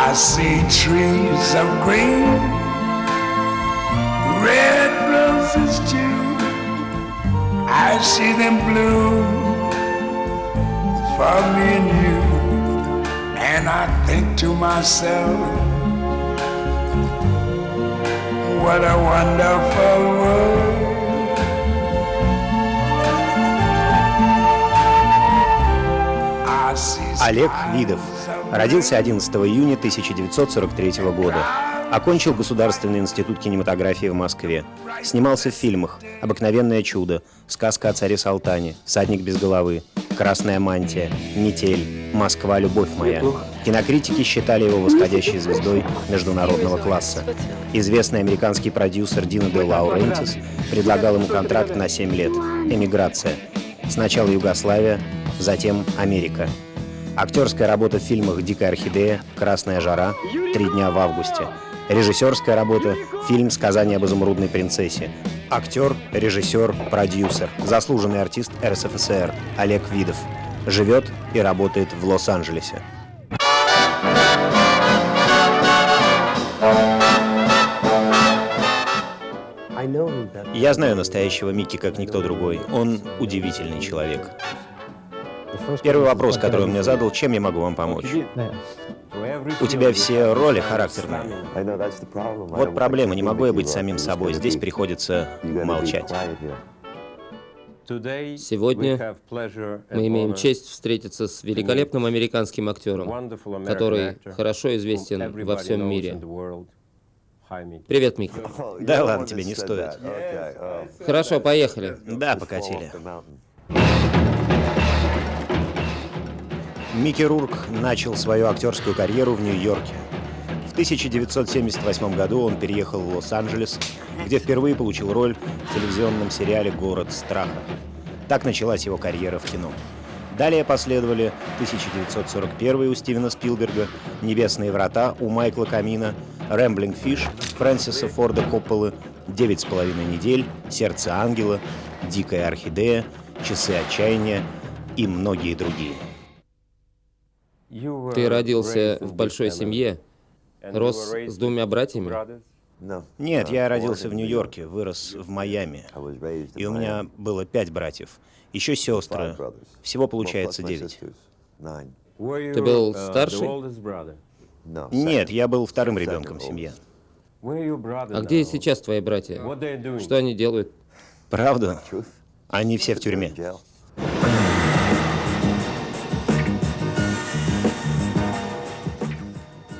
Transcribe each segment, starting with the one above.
I see trees of green, red roses too. I see them bloom for me and you. And I think to myself, what a wonderful world. Олег Видов. Родился 11 июня 1943 года. Окончил Государственный институт кинематографии в Москве. Снимался в фильмах «Обыкновенное чудо», «Сказка о царе Салтане», «Всадник без головы», «Красная мантия», «Метель», «Москва, любовь моя». Кинокритики считали его восходящей звездой международного класса. Известный американский продюсер Дино де Лаурентис предлагал ему контракт на 7 лет. Эмиграция. Сначала Югославия, затем Америка. Актерская работа в фильмах «Дикая орхидея», «Красная жара», «Три дня в августе». Режиссерская работа — фильм «Сказание об изумрудной принцессе». Актер, режиссер, продюсер, заслуженный артист РСФСР Олег Видов. Живет и работает в Лос-Анджелесе. Я знаю настоящего Микки как никто другой. Он удивительный человек. Первый вопрос, который он мне задал: чем я могу вам помочь? У тебя все роли характерные. Вот проблема, не могу я быть самим собой. Здесь приходится молчать. Сегодня мы имеем честь встретиться с великолепным американским актером, который хорошо известен во всем мире. Привет, Микки. Да ладно, тебе не стоит. Хорошо, поехали. Да, покатили. Микки Рурк начал свою актерскую карьеру в Нью-Йорке. В 1978 году он переехал в Лос-Анджелес, где впервые получил роль в телевизионном сериале «Город страха». Так началась его карьера в кино. Далее последовали 1941 у Стивена Спилберга, «Небесные врата» у Майкла Камина, «Рэмблинг Фиш» Фрэнсиса Форда Копполы, «9,5 недель», «Сердце ангела», «Дикая орхидея», «Часы отчаяния» и многие другие. Ты родился в большой семье, рос с двумя братьями? Нет, я родился в Нью-Йорке, вырос в Майами. И у меня было 5 братьев. Еще сестры. Всего получается 9. Ты был старший? Нет, я был вторым ребенком в семье. А где сейчас твои братья? Что они делают? Правда? Они все в тюрьме.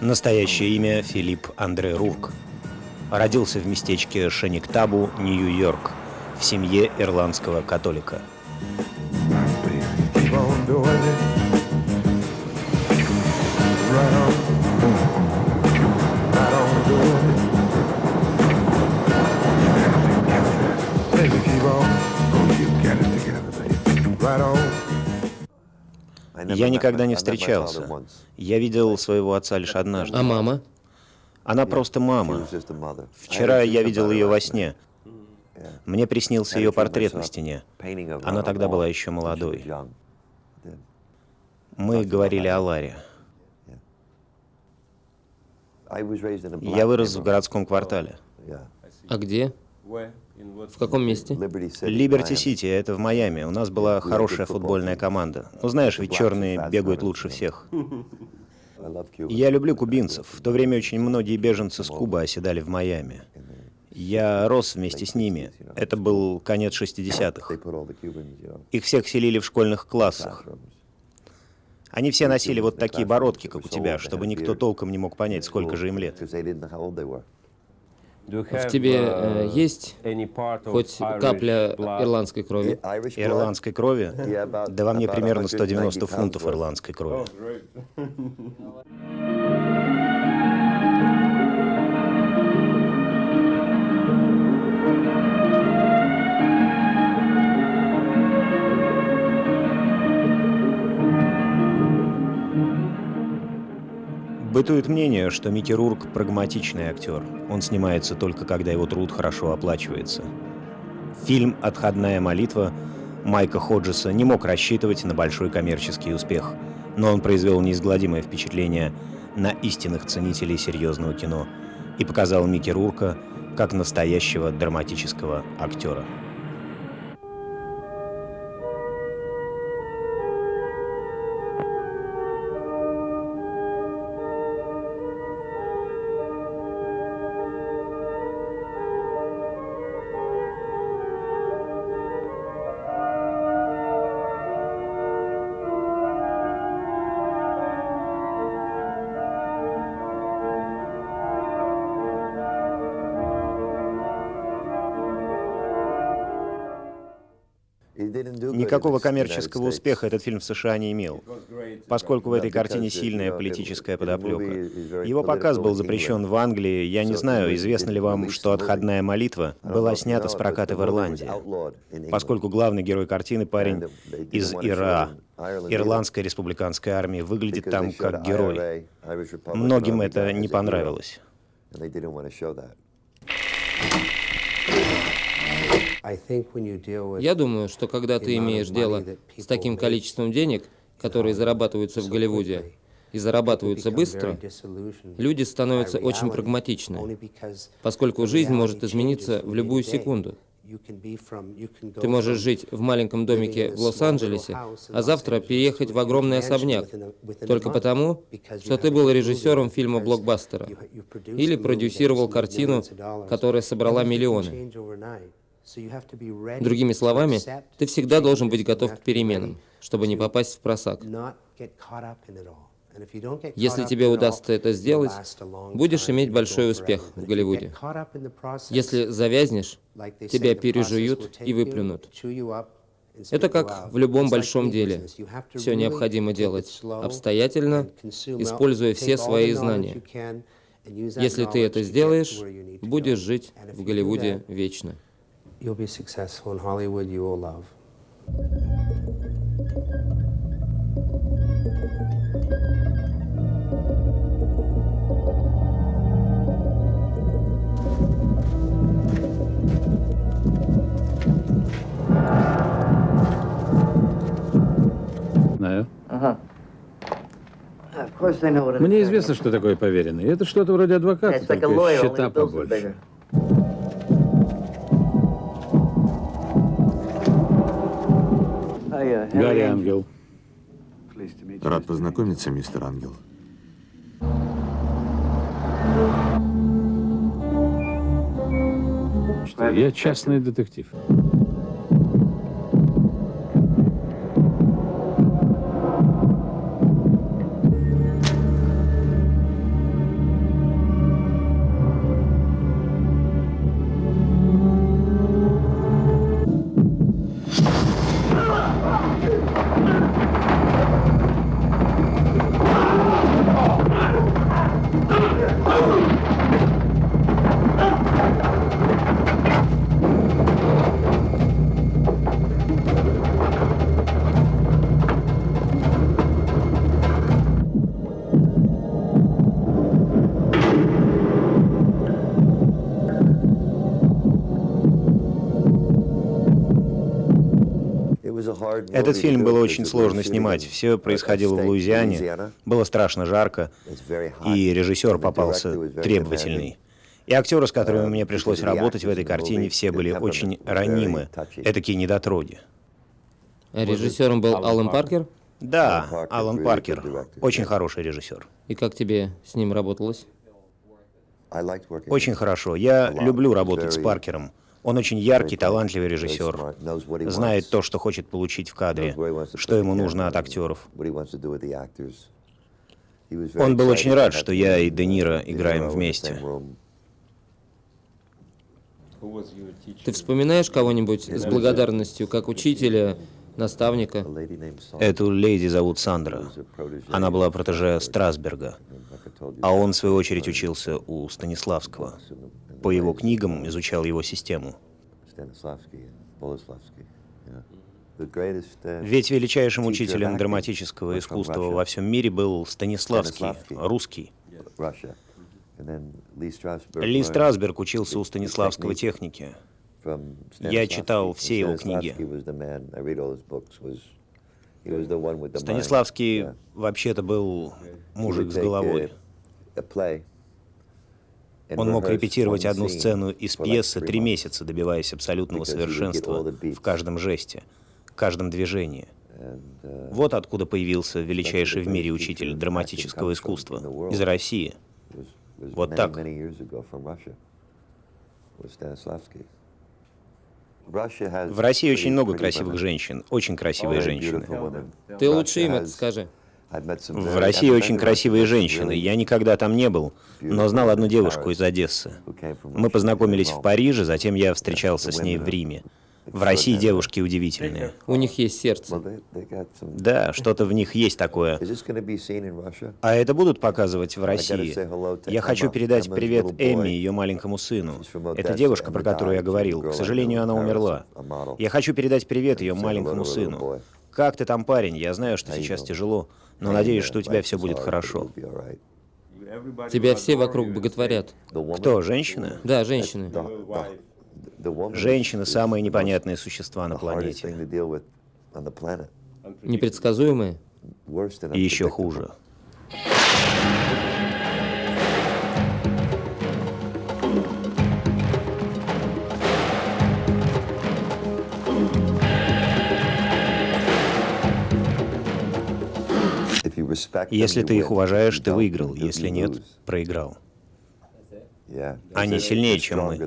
Настоящее имя — Филипп Андре Рурк. Родился в местечке Шениктабу, Нью-Йорк, в семье ирландского католика. Я никогда не встречался. Я видел своего отца лишь однажды. А мама? Она просто мама. Вчера я видел ее во сне. Мне приснился ее портрет на стене. Она тогда была еще молодой. Мы говорили о Ларе. Я вырос в городском квартале. А где? В каком месте? Либерти-Сити, это в Майами. У нас была хорошая футбольная команда. Ну, знаешь, ведь черные бегают лучше всех. Я люблю кубинцев. В то время очень многие беженцы с Кубы оседали в Майами. Я рос вместе с ними. Это был конец 60-х. Их всех селили в школьных классах. Они все носили вот такие бородки, как у тебя, чтобы никто толком не мог понять, сколько же им лет. В тебе есть хоть капля ирландской крови? Ирландской крови? Да во мне примерно 190 фунтов ирландской крови. Бытует мнение, что Микки Рурк — прагматичный актер. Он снимается только когда его труд хорошо оплачивается. Фильм «Отходная молитва» Майка Ходжеса не мог рассчитывать на большой коммерческий успех, но он произвел неизгладимое впечатление на истинных ценителей серьезного кино и показал Микки Рурка как настоящего драматического актера. Никакого коммерческого успеха этот фильм в США не имел, поскольку в этой картине сильная политическая подоплека. Его показ был запрещен в Англии. Я не знаю, известно ли вам, что «Отходная молитва» была снята с проката в Ирландии, поскольку главный герой картины парень из ИРА, Ирландской республиканской армии, выглядит там как герой. Многим это не понравилось. Я думаю, что когда ты имеешь дело с таким количеством денег, которые зарабатываются в Голливуде, и зарабатываются быстро, люди становятся очень прагматичны, поскольку жизнь может измениться в любую секунду. Ты можешь жить в маленьком домике в Лос-Анджелесе, а завтра переехать в огромный особняк, только потому, что ты был режиссером фильма блокбастера или продюсировал картину, которая собрала миллионы. Другими словами, ты всегда должен быть готов к переменам, чтобы не попасть в просак. Если тебе удастся это сделать, будешь иметь большой успех в Голливуде. Если завязнешь, тебя пережуют и выплюнут. Это как в любом большом деле. Все необходимо делать обстоятельно, используя все свои знания. Если ты это сделаешь, будешь жить в Голливуде вечно. You'll be successful in Hollywood you will love. Знаю. Мне известно, что такое поверенный. Это что-то вроде адвоката, только счета побольше. Гарри Ангел. Рад познакомиться, мистер Ангел. Я частный детектив. Этот фильм было очень сложно снимать. Все происходило в Луизиане, было страшно жарко, и режиссер попался требовательный. И актеры, с которыми мне пришлось работать в этой картине, все были очень ранимы, этакие недотроги. А режиссером был Алан Паркер? Да, Алан Паркер, очень хороший режиссер. И как тебе с ним работалось? Очень хорошо. Я люблю работать с Паркером. Он очень яркий, талантливый режиссер, знает то, что хочет получить в кадре, что ему нужно от актеров. Он был очень рад, что я и Де Ниро играем вместе. Ты вспоминаешь кого-нибудь с благодарностью, как учителя, наставника? Эту леди зовут Сандра. Она была протеже Страсберга, а он, в свою очередь, учился у Станиславского. По его книгам изучал его систему. Ведь величайшим учителем драматического искусства во всем мире был Станиславский, русский. Ли Страсберг учился у Станиславского технике. Я читал все его книги. Станиславский вообще-то был мужик с головой. Он мог репетировать одну сцену из пьесы 3 месяца, добиваясь абсолютного совершенства в каждом жесте, каждом движении. Вот откуда появился величайший в мире учитель драматического искусства из России. Вот так. В России очень много красивых женщин, очень красивые женщины. Ты лучше им это скажи. В России очень красивые женщины. Я никогда там не был, но знал одну девушку из Одессы. Мы познакомились в Париже, затем я встречался с ней в Риме. В России девушки удивительные. У них есть сердце. Да, что-то в них есть такое. А это будут показывать в России? Я хочу передать привет Эмми, ее маленькому сыну. Это девушка, про которую я говорил. К сожалению, она умерла. Я хочу передать привет ее маленькому сыну. Как ты там, парень? Я знаю, что сейчас тяжело, но надеюсь, что у тебя все будет хорошо. Тебя все вокруг боготворят. Кто, женщины? Да, женщины. Женщины — самые непонятные существа на планете. Непредсказуемые. И еще хуже. Если ты их уважаешь, ты выиграл. Если нет, проиграл. Они сильнее, чем мы.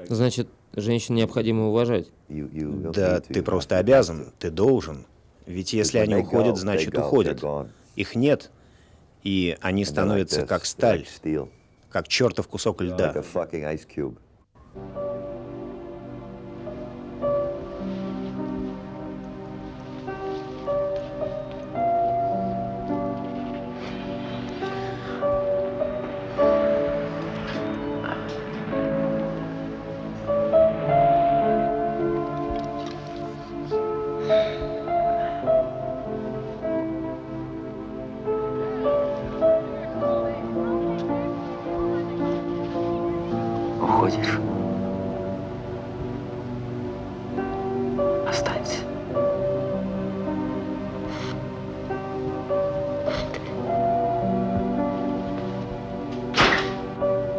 Значит, женщин необходимо уважать. Да, ты просто обязан, ты должен. Ведь если они уходят, значит уходят. Их нет, и они становятся как сталь, как чертов кусок льда. Уходишь. Останься.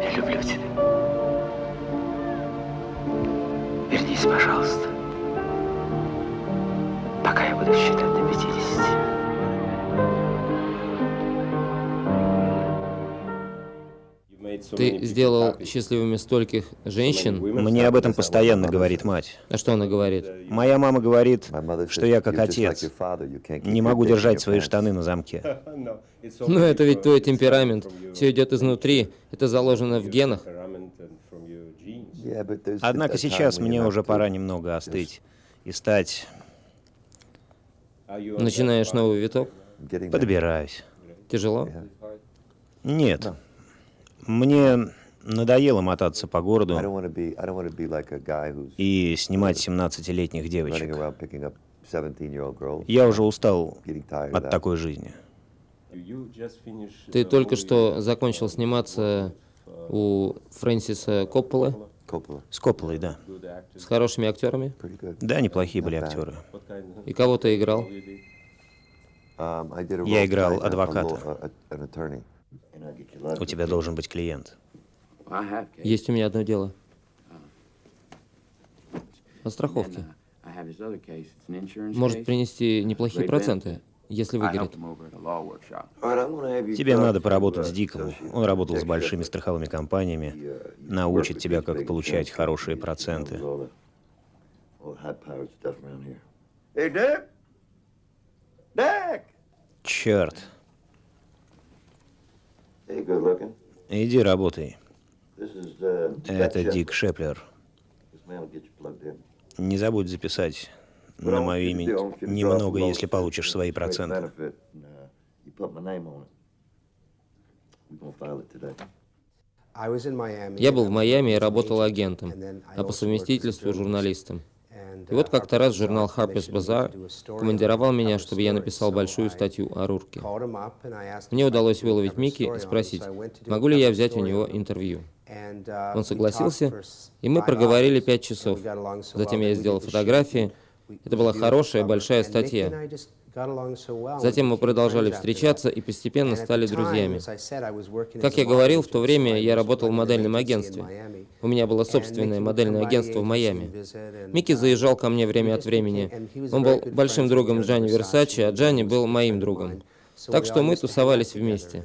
Я люблю тебя. Вернись, пожалуйста. Пока я буду считать до 50. Ты сделал счастливыми стольких женщин. Мне об этом постоянно говорит мать. А что она говорит? Моя мама говорит, что я как отец. Не могу держать свои штаны на замке. Ну, это ведь твой темперамент. Все идет изнутри. Это заложено в генах. Однако сейчас мне уже пора немного остыть и стать... Начинаешь новый виток. Подбираюсь. Тяжело? Нет. Мне надоело мотаться по городу и снимать 17-летних девочек. Я уже устал от такой жизни. Ты только что закончил сниматься у Фрэнсиса Копполы С Копполой, да. с хорошими актерами? Да, неплохие были актеры. И кого ты играл? Я играл адвоката. У тебя должен быть клиент. Есть у меня одно дело. О страховке. Может принести неплохие проценты, если выиграет. Тебе надо поработать с Диком. Он работал с большими страховыми компаниями. Научит тебя, как получать хорошие проценты. Черт. Иди работай. Это Дик Шеплер. Не забудь записать на мое имя немного, если получишь свои проценты. Я был в Майами и работал агентом, а по совместительству журналистом. И вот как-то раз журнал Harper's Bazaar командировал меня, чтобы я написал большую статью о Рурке. Мне удалось выловить Микки и спросить, могу ли я взять у него интервью. Он согласился, и мы проговорили 5 часов. Затем я сделал фотографии. Это была хорошая, большая статья. Затем мы продолжали встречаться и постепенно стали друзьями. Как я говорил, в то время я работал в модельном агентстве. У меня было собственное модельное агентство в Майами. Микки заезжал ко мне время от времени. Он был большим другом Джанни Версачи, а Джанни был моим другом. Так что мы тусовались вместе.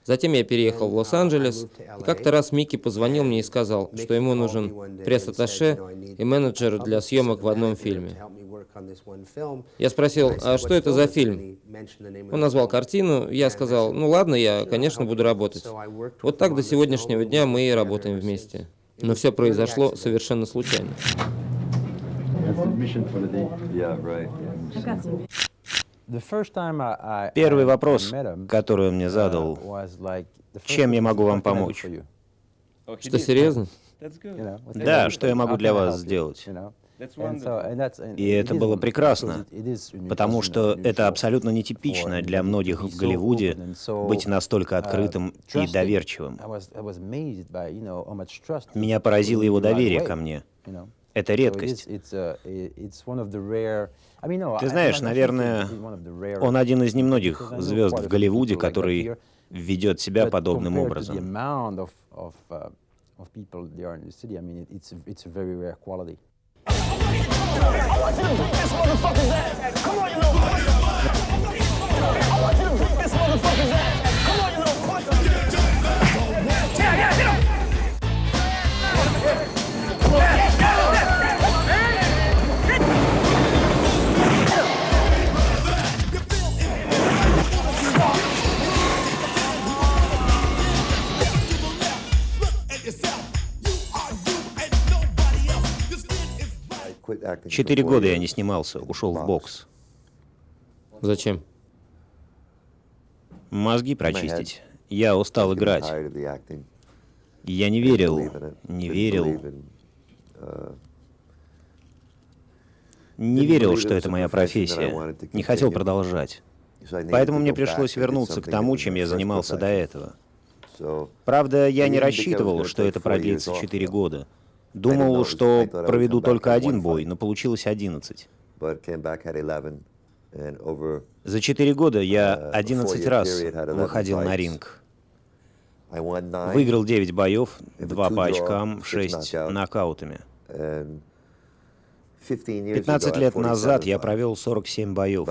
Затем я переехал в Лос-Анджелес, и как-то раз Микки позвонил мне и сказал, что ему нужен пресс-атташе и менеджер для съемок в одном фильме. Я спросил, а что это за фильм? Он назвал картину, я сказал, ну ладно, я, конечно, буду работать. Вот так до сегодняшнего дня мы и работаем вместе. Но все произошло совершенно случайно. Первый вопрос, который он мне задал, чем я могу вам помочь? Что, серьезно? Да, что я могу для вас сделать? И это было прекрасно, потому что это абсолютно нетипично для многих в Голливуде быть настолько открытым и доверчивым. Меня поразило его доверие ко мне. Это редкость. Ты знаешь, наверное, он один из немногих звезд в Голливуде, который ведет себя подобным образом. Четыре года я не снимался, ушел в бокс. Зачем? Мозги прочистить. Я устал играть. Я не верил, что это моя профессия. Не хотел продолжать. Поэтому мне пришлось вернуться к тому, чем я занимался до этого. Правда, я не рассчитывал, что это продлится 4 года. Думал, что проведу только один бой, но получилось 11. За 4 года я 11 раз выходил на ринг. Выиграл 9 боев, 2 по очкам, 6 нокаутами. 15 лет назад я провел 47 боев,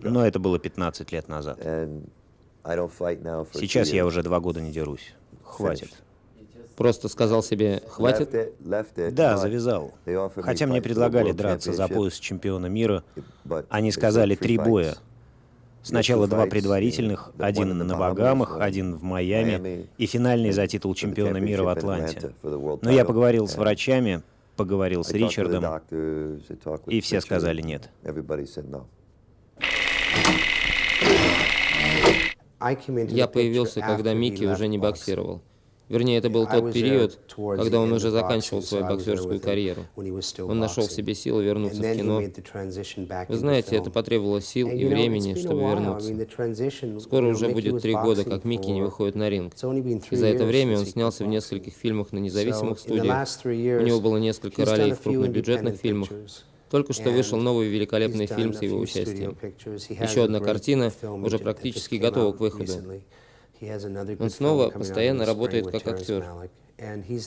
но это было 15 лет назад. Сейчас я уже 2 года не дерусь. Хватит. Просто сказал себе «хватит»? Да, завязал. Хотя мне предлагали драться за пояс чемпиона мира, они сказали 3 боя. Сначала 2 предварительных, один на Багамах, один в Майами и финальный за титул чемпиона мира в Атланте. Но я поговорил с врачами, поговорил с Ричардом, и все сказали нет. Я появился, когда Микки уже не боксировал. Вернее, это был тот период, когда он уже заканчивал свою боксерскую карьеру. Он нашел в себе силы вернуться в кино. Вы знаете, это потребовало сил и времени, чтобы вернуться. Скоро уже будет 3 года, как Микки не выходит на ринг. И за это время он снялся в нескольких фильмах на независимых студиях. У него было несколько ролей в крупнобюджетных фильмах. Только что вышел новый великолепный фильм с его участием. Еще одна картина уже практически готова к выходу. Он снова постоянно работает как актер.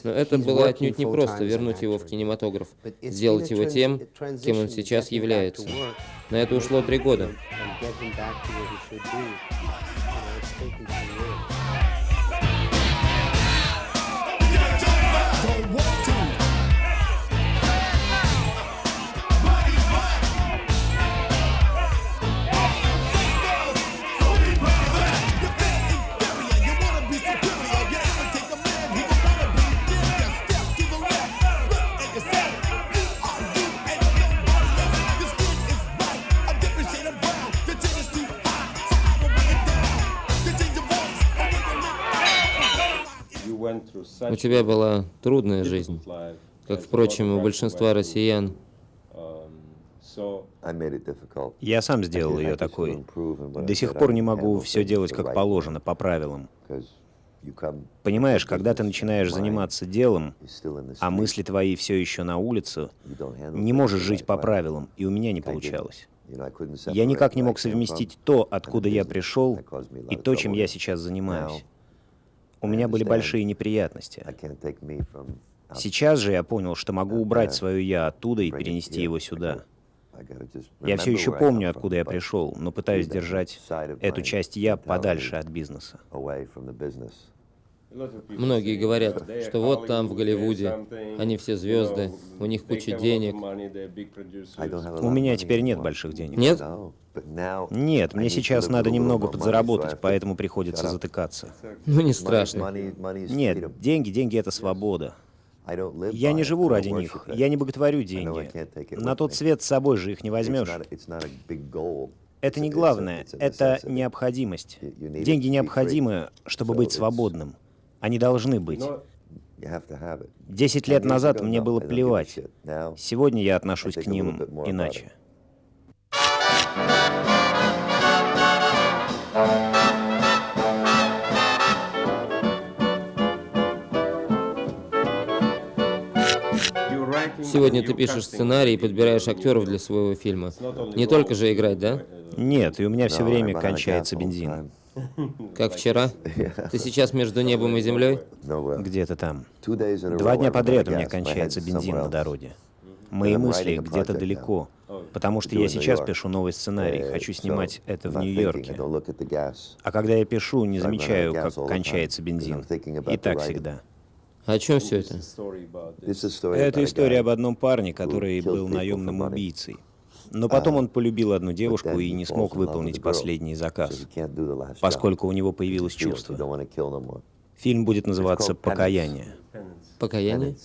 Но это было отнюдь не просто вернуть его в кинематограф, сделать его тем, кем он сейчас является. На это ушло 3 года. У тебя была трудная жизнь, как, впрочем, у большинства россиян. Я сам сделал ее такой. До сих пор не могу все делать как положено, по правилам. Понимаешь, когда ты начинаешь заниматься делом, а мысли твои все еще на улице, не можешь жить по правилам, и у меня не получалось. Я никак не мог совместить то, откуда я пришел, и то, чем я сейчас занимаюсь. У меня были большие неприятности. Сейчас же я понял, что могу убрать свое «я» оттуда и перенести его сюда. Я все еще помню, откуда я пришел, но пытаюсь держать эту часть «я» подальше от бизнеса. Многие говорят, что вот там, в Голливуде, они все звезды, у них куча денег. У меня теперь нет больших денег. Нет? Нет, мне сейчас надо немного подзаработать, поэтому приходится затыкаться. Ну, не страшно. Нет, деньги — это свобода. Я не живу ради них, я не боготворю деньги. На тот свет с собой же их не возьмешь. Это не главное, это необходимость. Деньги необходимы, чтобы быть свободным. Они должны быть. 10 лет назад мне было плевать. Сегодня я отношусь к ним иначе. Сегодня ты пишешь сценарий и подбираешь актеров для своего фильма. Не только же играть, да? Нет, и у меня все время кончается бензин. Как вчера? Ты сейчас между небом и землей? Где-то там. 2 дня подряд у меня кончается бензин на дороге. Мои мысли где-то далеко, потому что я сейчас пишу новый сценарий, хочу снимать это в Нью-Йорке. А когда я пишу, не замечаю, как кончается бензин. И так всегда. О чем все это? Это история об одном парне, который был наемным убийцей. Но потом он полюбил одну девушку и не смог выполнить последний заказ, поскольку у него появилось чувство. Фильм будет называться «Покаяние». Покаяние?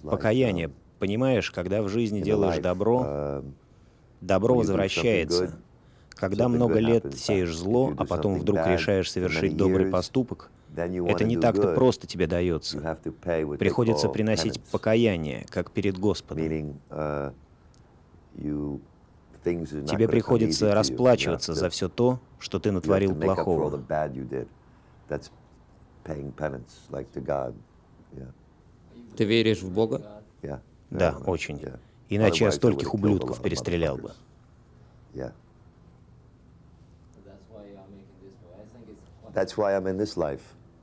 Покаяние. Понимаешь, когда в жизни делаешь добро, добро возвращается. Когда много лет сеешь зло, а потом вдруг решаешь совершить добрый поступок, это не так-то просто тебе дается. Приходится приносить покаяние, как перед Господом. Тебе приходится расплачиваться за все то, что ты натворил плохого. Ты веришь в Бога? Да, очень. Иначе я стольких ублюдков перестрелял бы.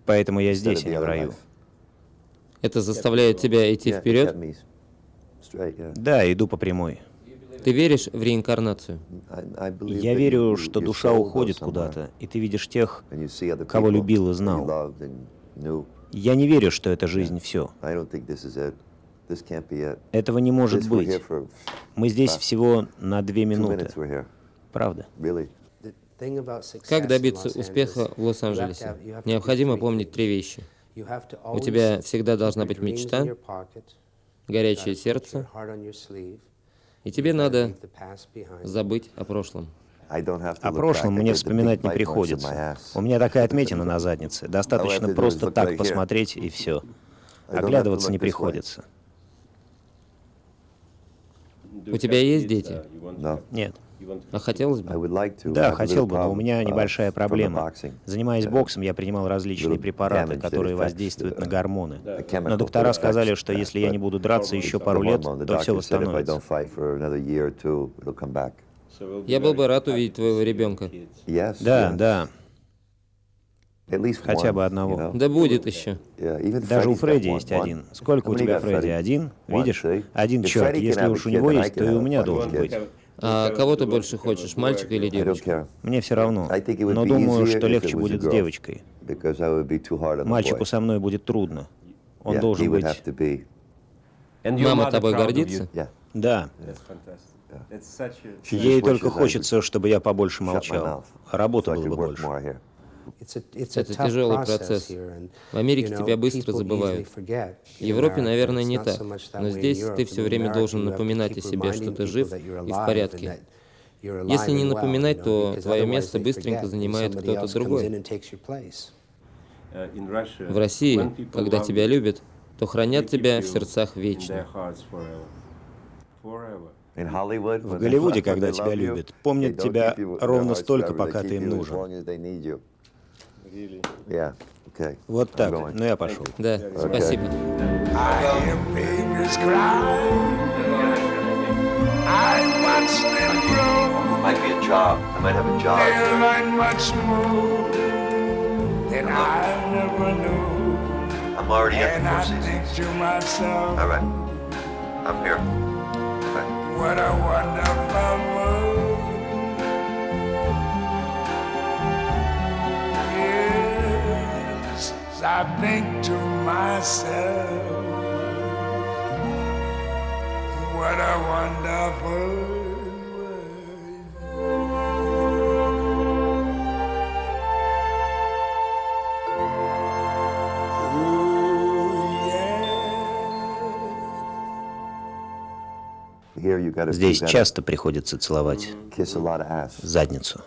Поэтому я здесь, а не в раю. Это заставляет тебя идти вперед? Да, иду по прямой. Ты веришь в реинкарнацию? Я верю, что душа уходит куда-то, и ты видишь тех, кого любил и знал. Я не верю, что эта жизнь все. Этого не может быть. Мы здесь всего на 2 минуты. Правда? Как добиться успеха в Лос-Анджелесе? Необходимо помнить 3 вещи. У тебя всегда должна быть мечта, горячее сердце, и тебе надо забыть о прошлом. О прошлом мне вспоминать не приходится. У меня такая отметина на заднице. Достаточно просто так посмотреть, и все. Оглядываться не приходится. У тебя есть дети? Нет. А хотелось бы? Да, хотел бы, но у меня небольшая проблема. Занимаясь боксом, я принимал различные препараты, которые воздействуют на гормоны. Но доктора сказали, что если я не буду драться еще пару лет, то все восстановится. Я был бы рад увидеть твоего ребенка. Да. Хотя бы одного. Да будет еще. Даже у Фредди есть один. Сколько у тебя, Фредди? Один? Видишь? Один черт. Если уж у него есть, то и у меня должен быть. А кого ты больше хочешь, мальчика или девочку? Мне все равно. Но думаю, что легче будет с девочкой. Мальчику со мной будет трудно. Он должен быть... Мама тобой гордится? Да. Ей только хочется, чтобы я побольше молчал. Работы было бы больше. Это тяжелый процесс. В Америке тебя быстро забывают. В Европе, наверное, не так. Но здесь ты все время должен напоминать о себе, что ты жив и в порядке. Если не напоминать, то твое место быстренько занимает кто-то другой. В России, когда тебя любят, то хранят тебя в сердцах вечно. В Голливуде, когда тебя любят, помнят тебя ровно столько, пока ты им нужен. Вот так. Ну, я пошел. Да, спасибо. I hear babies cry. I watch them grow. Might be a job. I might have a job. They learn much more than I never knew. I'm already at And the Four I think Seasons. to myself, All right. I'm here. Right. what a wonderful world. Yes, I think to myself, what a wonderful world. Ooh, yeah. Здесь часто приходится целовать задницу.